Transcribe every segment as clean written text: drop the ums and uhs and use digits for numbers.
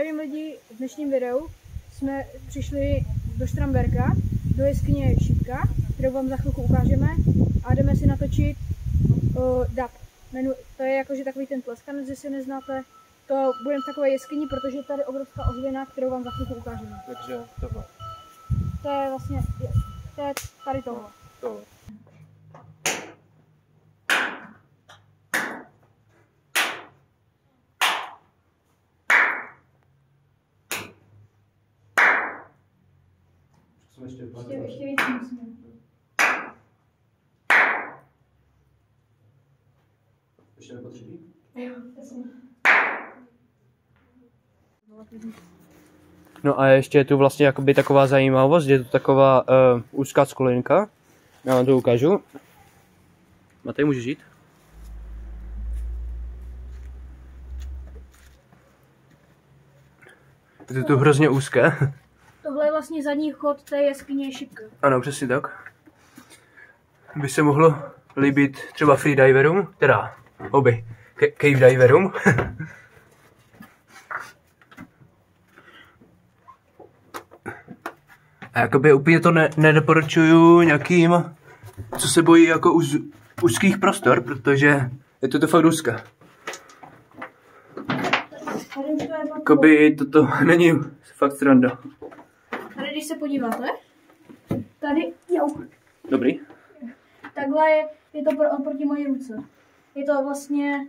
Zdravím lidi, v dnešním videu jsme přišli do Štramberka, do jeskyně Šipka, kterou vám za chvilku ukážeme a jdeme si natočit DAB. To je jakože takový ten tleskanec, jestli neznáte. To budeme v takové jeskyni, protože je tady obrovská ozvěna, kterou vám za chvilku ukážeme. Takže tohle. To je vlastně, to je tady tohle. Tohle. Ještě víc musíme. Ještě nepotřebí? Jo, jasně. No a ještě je tu vlastně jakoby taková zajímavost, je tu taková úzká skulinka. Já vám to ukážu. Matej, můžeš jít? Je to tu hrozně úzké. Tohle je vlastně zadní chod té jeskyně Šipka. Ano, přesně tak. By se mohlo líbit třeba freediverům, teda cave diverům. A jakoby úplně to nedoporučuju nějakým, co se bojí jako úzkých prostor, protože je to fakt úzké. Jakoby toto není fakt sranda. Tady když se podíváte, tady, jo. Dobrý. Takhle je to oproti mojí ruce. Je to vlastně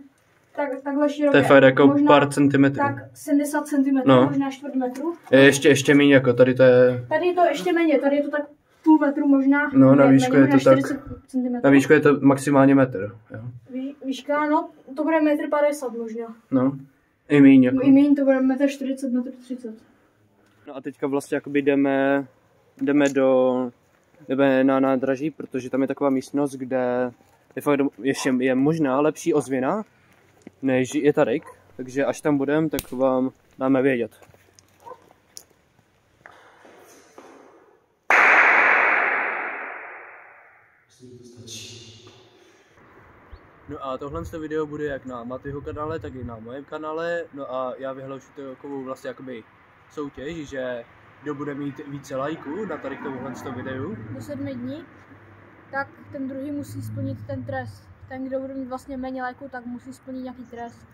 takhle široké. To je fakt jako možná, pár centimetrů. Tak 70 cm, no. Možná čtvrt metru. Ještě méně jako tady to je... Tady je to ještě méně, tady je to tak půl metru možná. No na výšku je to tak... cm. Na výšku je to maximálně metr. Jo. Výška, no to bude 1,50 m možná. No, i míň jako. I míň, to bude 1,40 m, 1,30 m. No a teďka vlastně jakoby jdeme na nádraží, protože tam je taková místnost, kde je fakt je možná lepší ozvěna, než je tady. Takže až tam budeme, tak vám dáme vědět. No a tohle video bude jak na Matejho kanále, tak i na mém kanále. No a já vyhlašu takovou vlastně jakoby soutěž, že kdo bude mít více lajků na tady tomuhle videu do 7 dní, tak ten druhý musí splnit ten trest. Ten, kdo bude mít vlastně méně lajků, tak musí splnit nějaký trest.